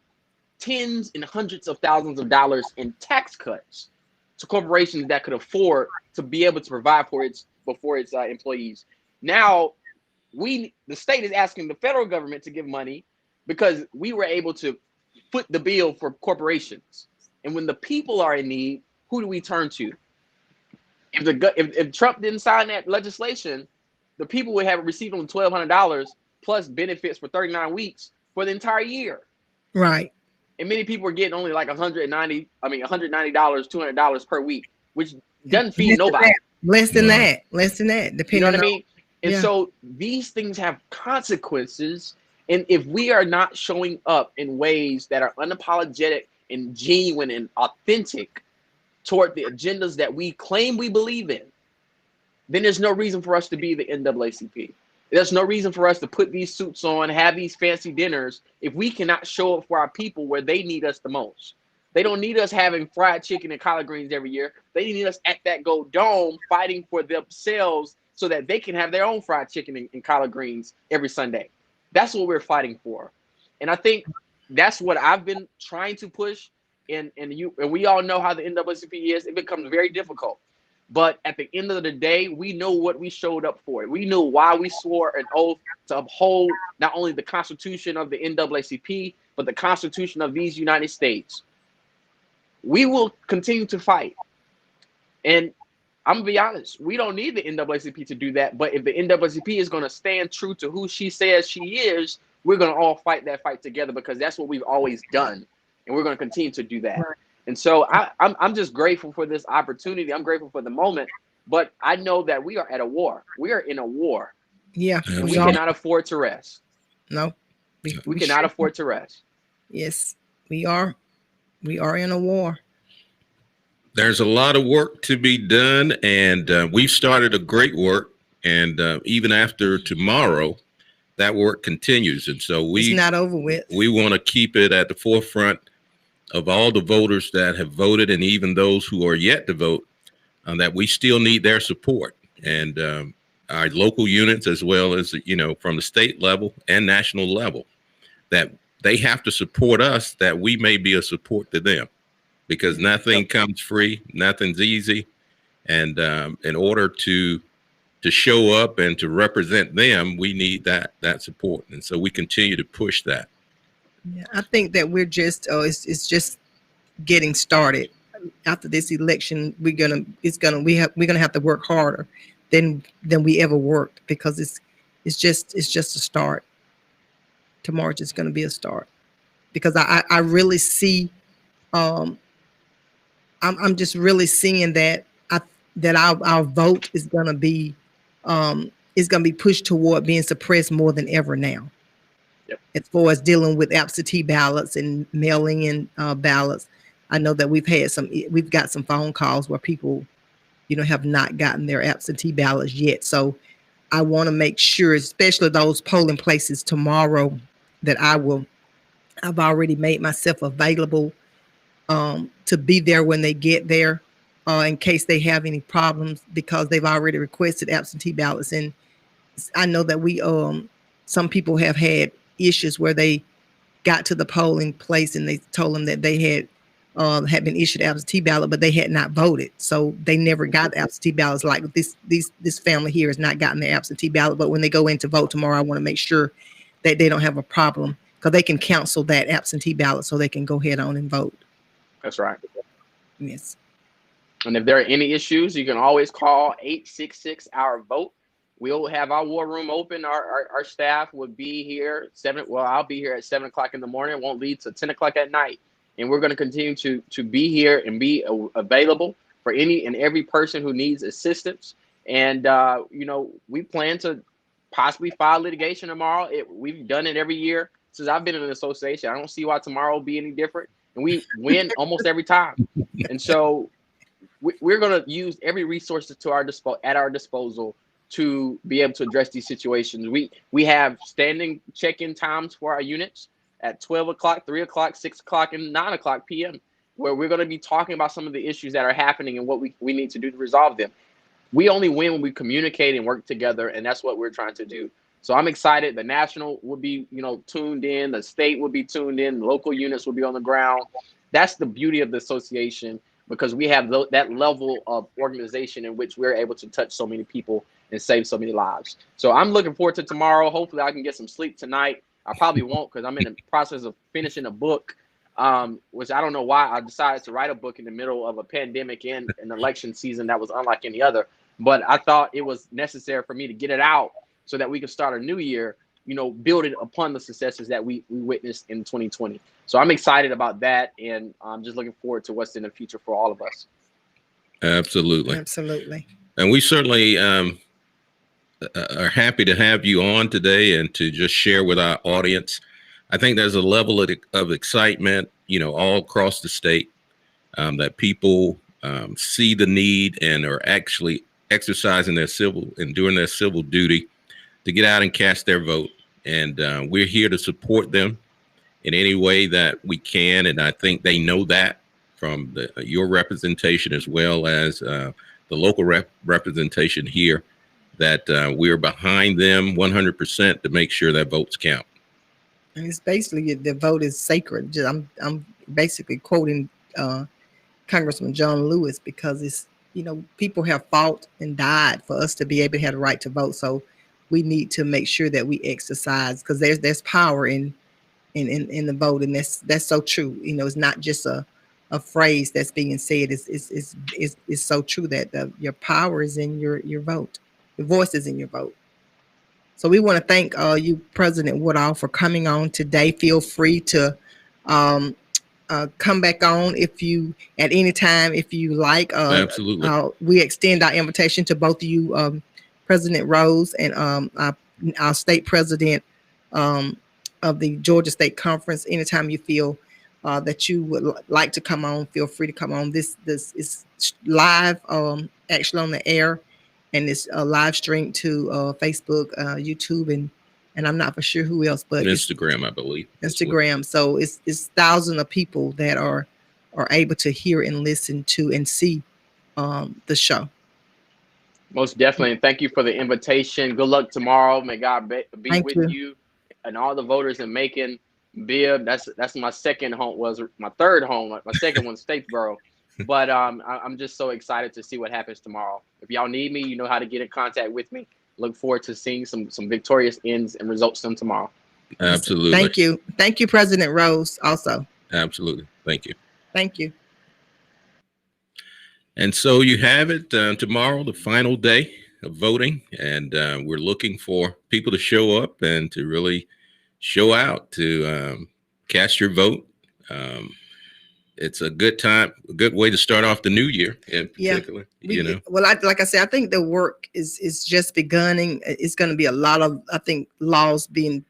Speaker 8: tens and hundreds of thousands of dollars in tax cuts to corporations that could afford to be able to provide for its employees. Now, the state is asking the federal government to give money because we were able to foot the bill for corporations. And when the people are in need, who do we turn to? If Trump didn't sign that legislation, the people would have received only $1,200 plus benefits for 39 weeks for the entire year.
Speaker 7: Right.
Speaker 8: And many people are getting only like $190, $200 per week, which doesn't feed nobody.
Speaker 7: Less than that, depending
Speaker 8: you know what
Speaker 7: on,
Speaker 8: I mean? And so these things have consequences. And if we are not showing up in ways that are unapologetic and genuine and authentic toward the agendas that we claim we believe in, then there's no reason for us to be the NAACP. There's no reason for us to put these suits on, have these fancy dinners, if we cannot show up for our people where they need us the most. They don't need us having fried chicken and collard greens every year. They need us at that Gold Dome fighting for themselves so that they can have their own fried chicken and collard greens every Sunday. That's what we're fighting for. And I think that's what I've been trying to push. And we all know how the NAACP is. It becomes very difficult. But at the end of the day, we know what we showed up for. We knew why we swore an oath to uphold not only the Constitution of the NAACP, but the Constitution of these United States. we will continue to fight. And I'm gonna be honest, we don't need the NAACP to do that. But if the NAACP is gonna stand true to who she says she is, we're gonna all fight that fight together, because that's what we've always done, and we're gonna continue to do that.
Speaker 7: Right.
Speaker 8: And so I'm just grateful for this opportunity. I'm grateful for the moment, but I know that we are at a war. We are in a war.
Speaker 7: Yeah,
Speaker 8: And
Speaker 5: we
Speaker 8: we cannot afford to rest.
Speaker 7: No,
Speaker 8: We cannot afford to rest.
Speaker 7: Yes, we are. We are in a war.
Speaker 5: There's a lot of work to be done, and we've started a great work. And even after tomorrow, that work continues. And so
Speaker 7: It's not over with.
Speaker 5: We want to keep it at the forefront of all the voters that have voted, and even those who are yet to vote, that we still need their support. And our local units, as well as, from the state level and national level, that they have to support us, that we may be a support to them, because nothing comes free, nothing's easy. And in order to show up and to represent them, we need that support. And so we continue to push that.
Speaker 7: Yeah, I think that we're just it's just getting started. After this election, we're gonna have to work harder than we ever worked, because it's just a start. Tomorrow's just gonna be a start, because I really see I'm just really seeing that our vote is gonna be pushed toward being suppressed more than ever now.
Speaker 8: Yep.
Speaker 7: As far as dealing with absentee ballots and mailing in ballots, I know that we've got some phone calls where people, have not gotten their absentee ballots yet. So I want to make sure, especially those polling places tomorrow, that I've already made myself available to be there when they get there, in case they have any problems, because they've already requested absentee ballots. And I know that some people have had issues where they got to the polling place and they told them that they had been issued absentee ballot, but they had not voted, so they never got absentee ballots. Like this family here has not gotten their absentee ballot, but when they go in to vote tomorrow, I want to make sure that they don't have a problem, because they can cancel that absentee ballot so they can go ahead on and vote.
Speaker 8: That's right.
Speaker 7: Yes.
Speaker 8: And if there are any issues, you can always call 866-OUR-VOTE. We'll have our war room open. Our staff will be here I'll be here at 7 o'clock in the morning. It won't lead to 10 o'clock at night. And we're going to continue to be here and be available for any and every person who needs assistance. And, we plan to possibly file litigation tomorrow. We've done it every year since I've been in an association. I don't see why tomorrow will be any different. And we win almost every time. And so we're going to use every resource at our disposal to be able to address these situations. We have standing check-in times for our units at 12 o'clock, 3 o'clock, 6 o'clock, and 9 o'clock p.m., where we're going to be talking about some of the issues that are happening and what we need to do to resolve them. We only win when we communicate and work together, and that's what we're trying to do. So I'm excited. The national will be, tuned in. The state will be tuned in. The local units will be on the ground. That's the beauty of the association, because we have that level of organization in which we're able to touch so many people and save so many lives. So I'm looking forward to tomorrow. Hopefully I can get some sleep tonight. I probably won't, because I'm in the process of finishing a book, which I don't know why I decided to write a book in the middle of a pandemic and an election season that was unlike any other. But I thought it was necessary for me to get it out so that we could start a new year, building upon the successes that we witnessed in 2020. So I'm excited about that, and I'm just looking forward to what's in the future for all of us.
Speaker 5: Absolutely.
Speaker 7: Absolutely.
Speaker 5: And we certainly are happy to have you on today and to just share with our audience. I think there's a level of excitement, all across the state, that people see the need and are actually exercising their doing their civil duty to get out and cast their vote. And we're here to support them in any way that we can. And I think they know that from your representation, as well as the local representation here, that we're behind them 100% to make sure that votes count.
Speaker 7: And it's basically, the vote is sacred. I'm basically quoting Congressman John Lewis, because it's, people have fought and died for us to be able to have the right to vote. So we need to make sure that we exercise, because there's power in the vote, and that's so true. It's not just a a phrase that's being said is so true, that your power is in your vote. Your voice is in your vote. So we want to thank you, President Woodall, for coming on today. Feel free to come back on if you at any time if you like.
Speaker 5: Absolutely.
Speaker 7: We extend our invitation to both of you, President Rose and our state president of the Georgia State Conference. Anytime you feel that you would like to come on, feel free to come on. This is live, actually on the air, and it's a live stream to Facebook, YouTube, and I'm not for sure who else, but
Speaker 5: Instagram, I believe.
Speaker 7: Instagram. So it's thousands of people that are able to hear and listen to and see the show.
Speaker 8: Most definitely. And thank you for the invitation. Good luck tomorrow. May God be with you and all the voters in Macon. Bibb, that's my second home, was my third home. My second one's Statesboro. But I'm just so excited to see what happens tomorrow. If y'all need me, you know how to get in contact with me. Look forward to seeing some victorious ends and results from tomorrow.
Speaker 5: Absolutely.
Speaker 7: Thank you. Thank you, President Rose, also.
Speaker 5: Absolutely. Thank you.
Speaker 7: Thank you.
Speaker 5: And so you have it tomorrow, the final day of voting. And we're looking for people to show up and to really show out, to cast your vote. It's a good time, a good way to start off the new year in particular.
Speaker 7: Well, like I said, I think the work is just beginning. It's going to be a lot of, I think, laws being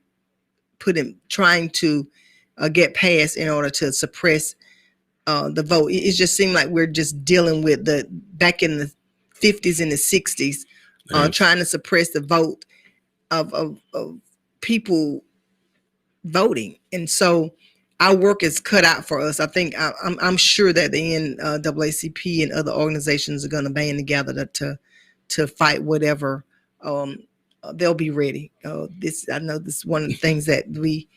Speaker 7: put in, trying to get passed in order to suppress the vote. It just seemed like we're just dealing with back in the 50s and the 60s, trying to suppress the vote of people voting. And so our work is cut out for us. I think I'm sure that the NAACP and other organizations are going to band together to fight whatever. They'll be ready. I know this is one of the things that we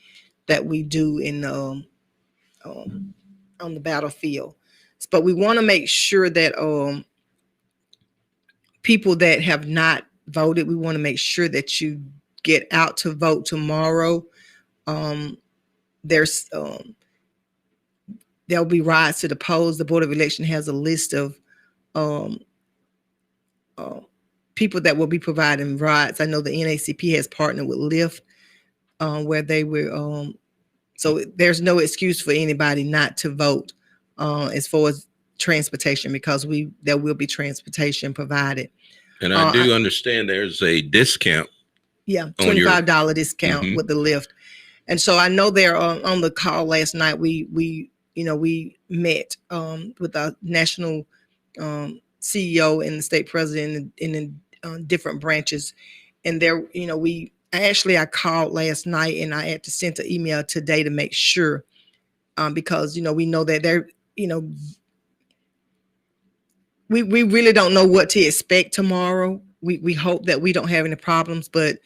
Speaker 7: do in on the battlefield. But we want to make sure that people that have not voted, we want to make sure that you get out to vote tomorrow. There'll be rides to the polls. The Board of Election has a list of people that will be providing rides. I know the NAACP has partnered with Lyft, where they were. So there's no excuse for anybody not to vote as far as transportation, because there will be transportation provided.
Speaker 5: And I do understand there's a discount.
Speaker 7: Yeah, $25 discount with the Lyft. And so I know they're on the call last night. We met with our national CEO and the state president in different branches, and I called last night, and I had to send an email today to make sure, because we know that they're we really don't know what to expect tomorrow. We hope that we don't have any problems, but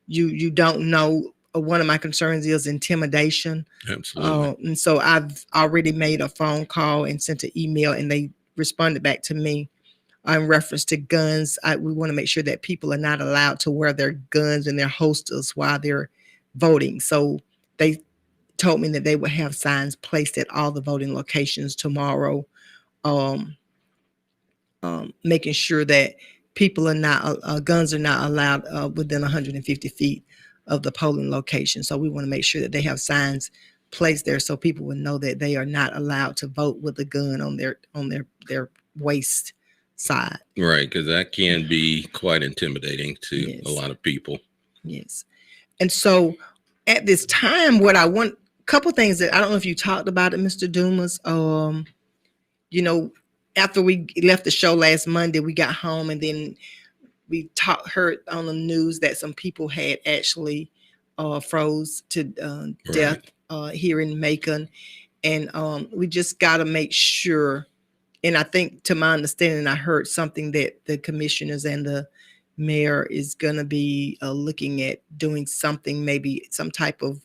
Speaker 7: you don't know. One of my concerns is intimidation.
Speaker 5: Absolutely.
Speaker 7: And so I've already made a phone call and sent an email, and they responded back to me in reference to guns. We want to make sure that people are not allowed to wear their guns and their holsters while they're voting. So they told me that they would have signs placed at all the voting locations tomorrow, making sure that people are not, guns are not allowed within 150 feet of the polling location. So we want to make sure that they have signs placed there so people will know that they are not allowed to vote with a gun on their waist side.
Speaker 5: Right, because that can be quite intimidating to a lot of people.
Speaker 7: Yes. And so at this time, what I want, a couple things that I don't know if you talked about it, Mr. Dumas. After we left the show last Monday, we got home, and then we heard on the news that some people had actually froze to death here in Macon. And we just got to make sure. And I think, to my understanding, I heard something that the commissioners and the mayor is going to be looking at doing something, maybe some type of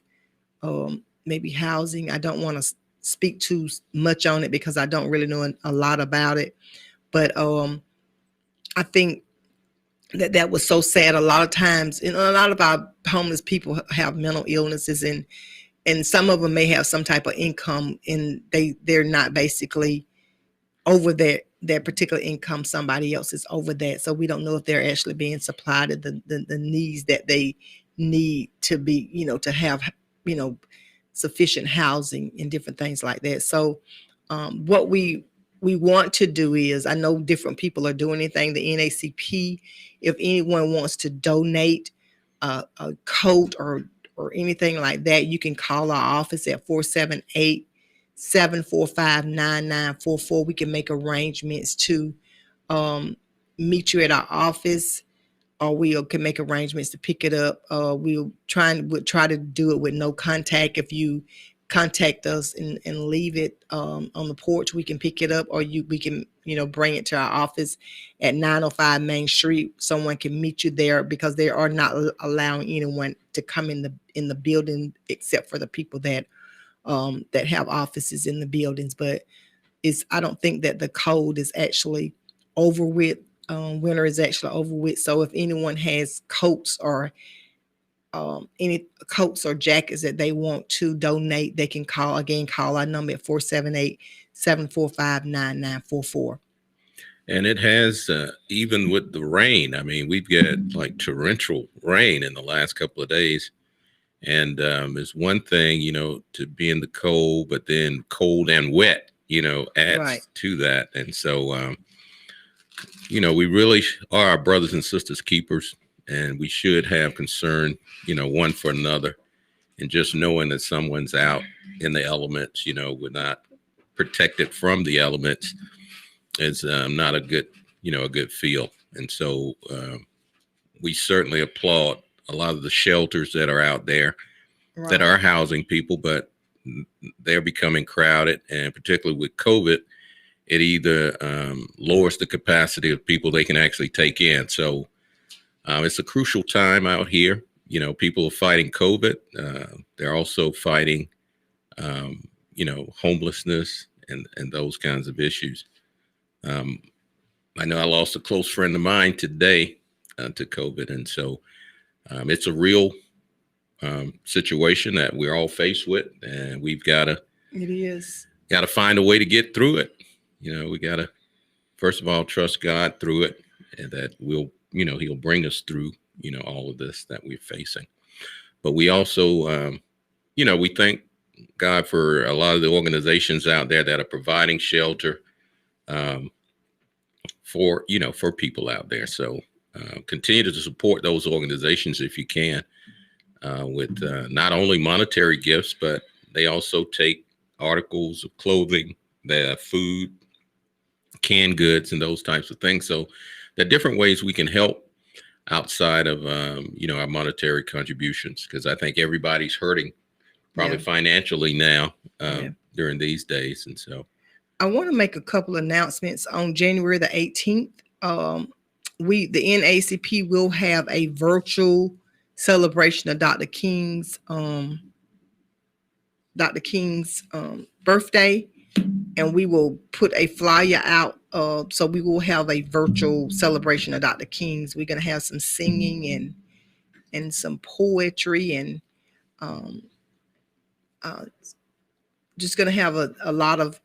Speaker 7: maybe housing. I don't want to speak too much on it because I don't really know a lot about it. But I think that was so sad. A lot of times, a lot of our homeless people have mental illnesses, and and some of them may have some type of income, and they're not basically over their particular income. Somebody else is over that, so we don't know if they're actually being supplied the needs that they need to be, to have, sufficient housing and different things like that. So what we want to do is, I know different people are doing anything. The NAACP, if anyone wants to donate a coat or anything like that, you can call our office at 478-745-9944. We can make arrangements to meet you at our office, or we can make arrangements to pick it up. We'll try to do it with no contact. If you contact us and leave it on the porch, we can pick it up, or we can bring it to our office at 905 Main Street. Someone can meet you there, because they are not allowing anyone to come in the building except for the people that have offices in the buildings. But I don't think that the cold is actually over with. Winter is actually over with. So if anyone has coats or any coats or jackets that they want to donate, they can call our number at 478-745-9944.
Speaker 5: And it has, even with the rain, I mean, we've got like torrential rain in the last couple of days. And it's one thing, to be in the cold, but then cold and wet, adds to that. And so, we really are our brothers and sisters keepers, and we should have concern, one for another. And just knowing that someone's out in the elements, we're not protected from the elements, is not a good feel. And so we certainly applaud a lot of the shelters that are out there that are housing people, but they're becoming crowded. And particularly with COVID, it either lowers the capacity of people they can actually take in. So it's a crucial time out here. People are fighting COVID. They're also fighting, homelessness and those kinds of issues. I know I lost a close friend of mine today to COVID. And so it's a real situation that we're all faced with, and we've got to find a way to get through it. We got to, first of all, trust God through it, and that he'll bring us through, all of this that we're facing. But we also, we thank God for a lot of the organizations out there that are providing shelter for people out there. So continue to support those organizations if you can, with not only monetary gifts, but they also take articles of clothing, their food, canned goods, and those types of things. So there are different ways we can help outside of our monetary contributions, because I think everybody's hurting probably financially now during these days. And so
Speaker 7: I want to make a couple announcements. On January the 18th, the NAACP will have a virtual celebration of Dr. King's birthday, and we will put a flyer out. So we will have a virtual celebration of Dr. King's. We're going to have some singing and some poetry, and just going to have a lot of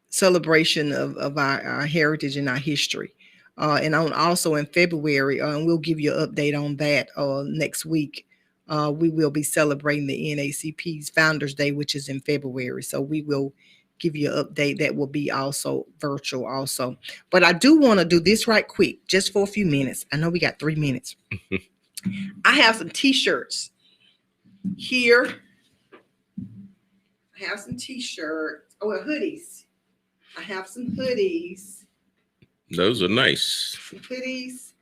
Speaker 7: celebration of our heritage and our history. And also in February, and we'll give you an update on that next week. We will be celebrating the NAACP's Founders Day, which is in February. So we will give you an update. That will be also virtual also. But I do want to do this right quick, just for a few minutes. I know we got 3 minutes. I have some t-shirts here. I have some t-shirts. Hoodies. I have some hoodies.
Speaker 5: Those are nice.
Speaker 7: Hoodies.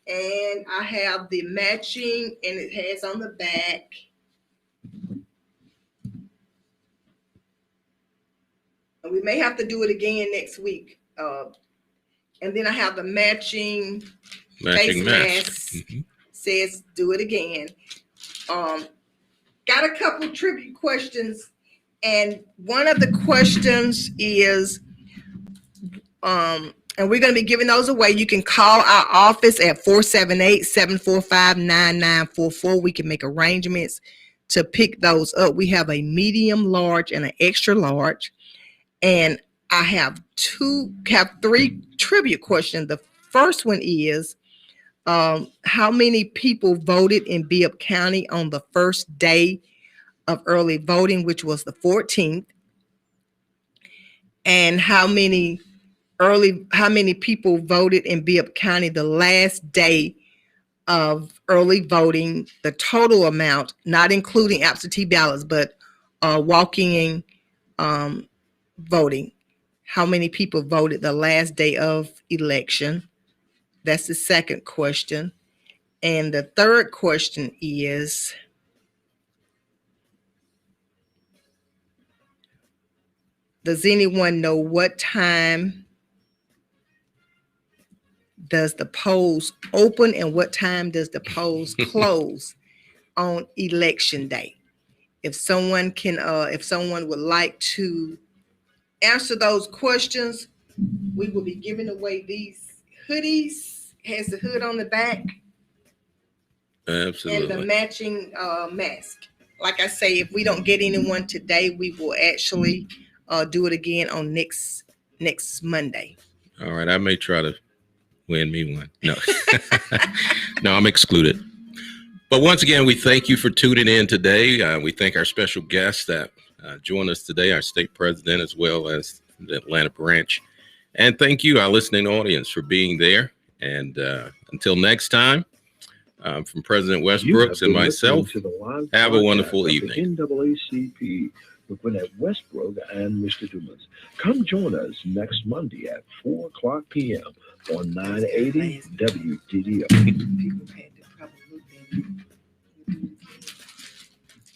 Speaker 7: And I have the matching, and it has on the back. And we may have to do it again next week. And then I have the matching face mask. Says do it again. Got a couple tribute questions. And one of the questions is, and we're going to be giving those away. You can call our office at 478-745-9944. We can make arrangements to pick those up. We have a medium large and an extra large. And I have three trivia questions. The first one is, how many people voted in Bibb County on the first day of early voting, which was the 14th? And how many people voted in Bibb County the last day of early voting, the total amount, not including absentee ballots, but walking in voting? How many people voted the last day of election? That's the second question. And the third question is, does anyone know what time does the polls open and what time does the polls close on election day? If someone would like to answer those questions, we will be giving away these hoodies. Has the hood on the back.
Speaker 5: Absolutely.
Speaker 7: And the matching mask. Like I say, if we don't get anyone today, we will actually do it again on next Monday.
Speaker 5: All right. I may try to win me one. No, no, I'm excluded. But once again, we thank you for tuning in today. We thank our special guests that joined us today, our state president, as well as the Atlanta branch. And thank you, our listening audience, for being there. And until next time, from President Westbrooks and myself, have a wonderful evening.
Speaker 4: NAACP with Gwenette, Westbrook, and Mr. Dumas. Come join us next Monday at 4:00 p.m. on 980 WDDO.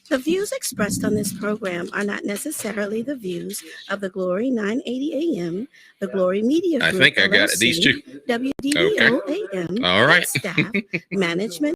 Speaker 3: The views expressed on this program are not necessarily the views of the Glory 980 AM, the Glory Media Group,
Speaker 5: I think I got it. These two.
Speaker 3: WDDO AM,
Speaker 5: All right.
Speaker 3: staff, management,